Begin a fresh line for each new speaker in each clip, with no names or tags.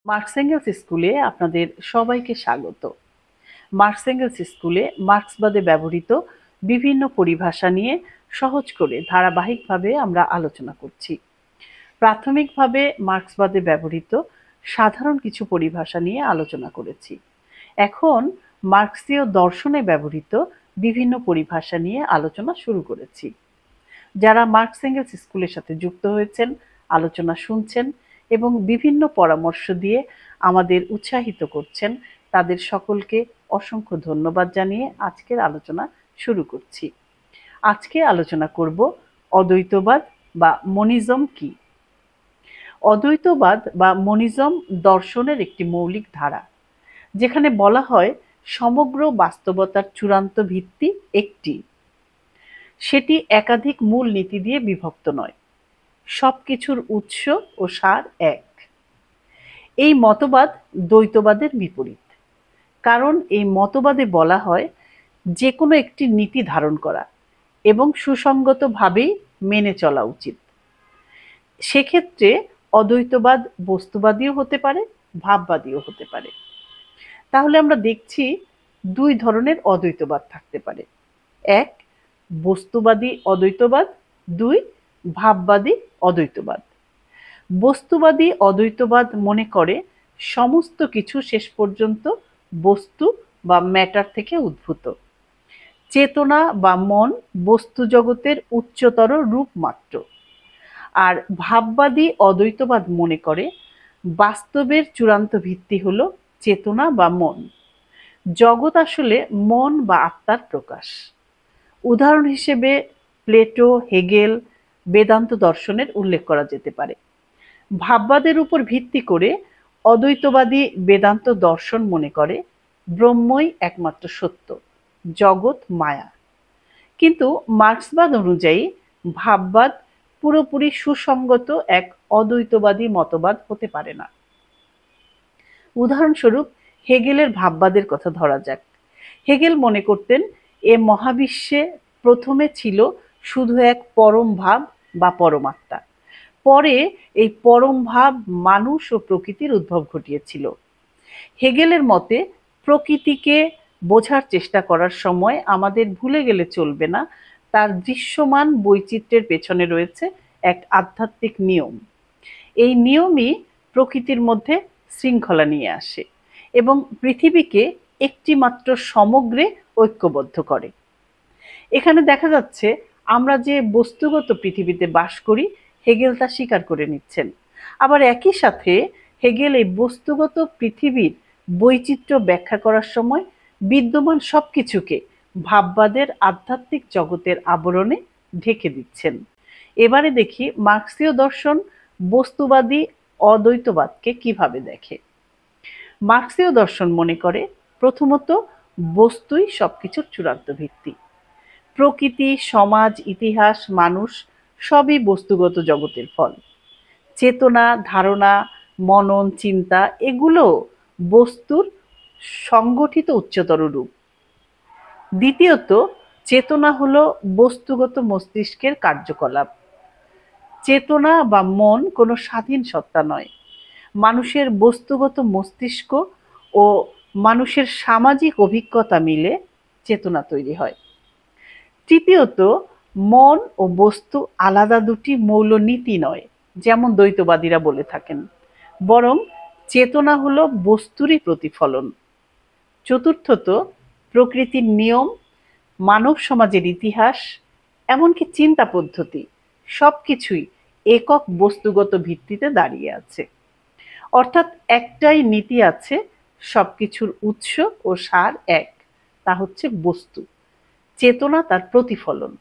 Marks angles স্কুলে আপনাদের সবাইকে স্বাগত। মার্কস এঙ্গেলস স্কুলে মার্ক্সবাদে ব্যবহৃত বিভিন্ন পরিভাষা নিয়ে সহজ করে ধারাবাহিকভাবে আমরা আলোচনা করছি। প্রাথমিকভাবে মার্ক্সবাদে ব্যবহৃত সাধারণ কিছু পরিভাষা নিয়ে আলোচনা করেছি। এখন মার্ক্সীয় দর্শনে ব্যবহৃত বিভিন্ন পরিভাষা নিয়ে আলোচনা শুরু করেছি। যারা মার্কস এঙ্গেলস স্কুলের সাথে যুক্ত হয়েছেন, আলোচনা শুনছেন এবং বিভিন্ন পরামর্শ দিয়ে আমাদের উৎসাহিত করছেন, তাদের সকলকে অসংখ্য ধন্যবাদ জানিয়ে আজকের আলোচনা শুরু করছি। আজকে আলোচনা করব অদ্বৈতবাদ বা মনিজম কি। অদ্বৈতবাদ বা মনিজম দর্শনের একটি মৌলিক ধারা, যেখানে বলা হয় সমগ্র বাস্তবতার চূড়ান্ত ভিত্তি একটি, সেটি একাধিক মূল নীতি দিয়ে বিভক্ত নয়, সবকিছুর উৎস ও সার এক। এই মতবাদ দ্বৈতবাদের বিপরীত, কারণ এই মতবাদে বলা হয় যে কোনো একটি নীতি ধারণ করা এবং সুসঙ্গতভাবেই মেনে চলা উচিত। সেক্ষেত্রে অদ্বৈতবাদ বস্তুবাদীও হতে পারে, ভাববাদীও হতে পারে। তাহলে আমরা দেখছি দুই ধরনের অদ্বৈতবাদ থাকতে পারে: এক, বস্তুবাদী অদ্বৈতবাদ; দুই, ভাববাদী অদ্বৈতবাদ। বস্তুবাদী অদ্বৈতবাদ মনে করে সমস্ত কিছু শেষ পর্যন্ত বস্তু বা ম্যাটার থেকে উদ্ভূত। চেতনা বা মন বস্তু জগতের উচ্চতর রূপ মাত্র। আর ভাববাদী অদ্বৈতবাদ মনে করে বাস্তবের চূড়ান্ত ভিত্তি হলো চেতনা বা মন। জগৎ আসলে মন বা আত্মার প্রকাশ। উদাহরণ হিসেবে প্লেটো, হেগেল, বেদান্ত দর্শনের উল্লেখ করা যেতে পারে। ভাববাদের উপর ভিত্তি করে অদ্বৈতবাদী বেদান্ত দর্শন মনে করে ব্রহ্মই একমাত্র সত্য, জগৎ মায়া। কিন্তু মার্ক্সবাদ অনুযায়ী ভাববাদ পুরোপুরি সুসঙ্গত এক অদ্বৈতবাদী মতবাদ হতে পারে না। উদাহরণস্বরূপ হেগেলের ভাববাদের কথা ধরা যাক। হেগেল মনে করতেন এ মহাবিশ্বে প্রথমে ছিল শুধু এক পরম ভাব বা পরমাত্মা, পরে এই পরম ভাব মানুষ ও প্রকৃতির উদ্ভব ঘটিয়েছিল। হেগেলের মতে প্রকৃতিকে বোঝার চেষ্টা করার সময় আমাদের ভুলে গেলে চলবে না তার দৃশ্যমান বৈচিত্র্যের পেছনে রয়েছে এক আধ্যাত্মিক নিয়ম। এই নিয়মই প্রকৃতির মধ্যে শৃঙ্খলা নিয়ে আসে এবং পৃথিবীকে একটি মাত্র সমগ্রে ঐক্যবদ্ধ করে। এখানে দেখা যাচ্ছে আমরা যে বস্তুগত পৃথিবীতে বাস করি, হেগেল তা স্বীকার করে নিচ্ছেন। আবার একই সাথে হেগেল এই বস্তুগত পৃথিবীর বৈচিত্র্য ব্যাখ্যা করার সময় বিদ্যমান সবকিছুকে ভাববাদের আধ্যাত্মিক জগতের আবরণে ঢেকে দিচ্ছেন। এবারে দেখি মার্ক্সীয় দর্শন বস্তুবাদী অদ্বৈতবাদকে কিভাবে দেখে। মার্ক্সীয় দর্শন মনে করে প্রথমত বস্তুই সবকিছুর চূড়ান্ত ভিত্তি। প্রকৃতি, সমাজ, ইতিহাস, মানুষ সবই বস্তুগত জগতের ফল। চেতনা, ধারণা, মনন, চিন্তা এগুলো বস্তুর সংগঠিত উচ্চতর রূপ। দ্বিতীয়ত, চেতনা হলো বস্তুগত মস্তিষ্কের কার্যকলাপ। চেতনা বা মন কোনো স্বাধীন সত্তা নয়। মানুষের বস্তুগত মস্তিষ্ক ও মানুষের সামাজিক অভিজ্ঞতা মিলে চেতনা তৈরি হয়। তৃতীয়ত, মন ও বস্তু আলাদা দুটি মৌলনীতি নয়, যেমন দ্বৈতবাদীরা বলে থাকেন, বরং চেতনা হলো বস্তুরই প্রতিফলন। চতুর্থত, প্রকৃতির নিয়ম, মানব সমাজের ইতিহাস, এমনকি চিন্তা পদ্ধতি সবকিছুই একক বস্তুগত ভিত্তিতে দাঁড়িয়ে আছে। অর্থাৎ একটাই নীতি আছে, সবকিছুর উৎস ও সার এক, তা হচ্ছে বস্তু। চেতনা তার প্রতিফলন।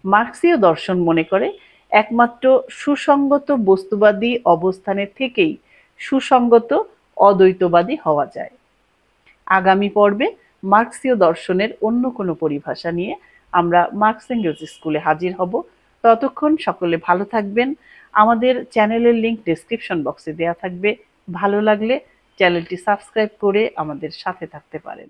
মার্ক্সীয় দর্শন মনে করে একমাত্র সুসঙ্গত বস্তুবাদী অবস্থানে থেকেই সুসঙ্গত অদ্বৈতবাদী হওয়া যায়। আগামী পর্বে মার্ক্সীয় দর্শনের অন্য কোনো পরিভাষা নিয়ে আমরা মার্কস এঙ্গেলস স্কুলে হাজির হব। ততক্ষণ সকলে ভালো থাকবেন। আমাদের চ্যানেলের লিংক ডেসক্রিপশন বক্সে দেওয়া থাকবে। ভালো লাগলে চ্যানেলটি সাবস্ক্রাইব করে আমাদের সাথে থাকতে পারেন।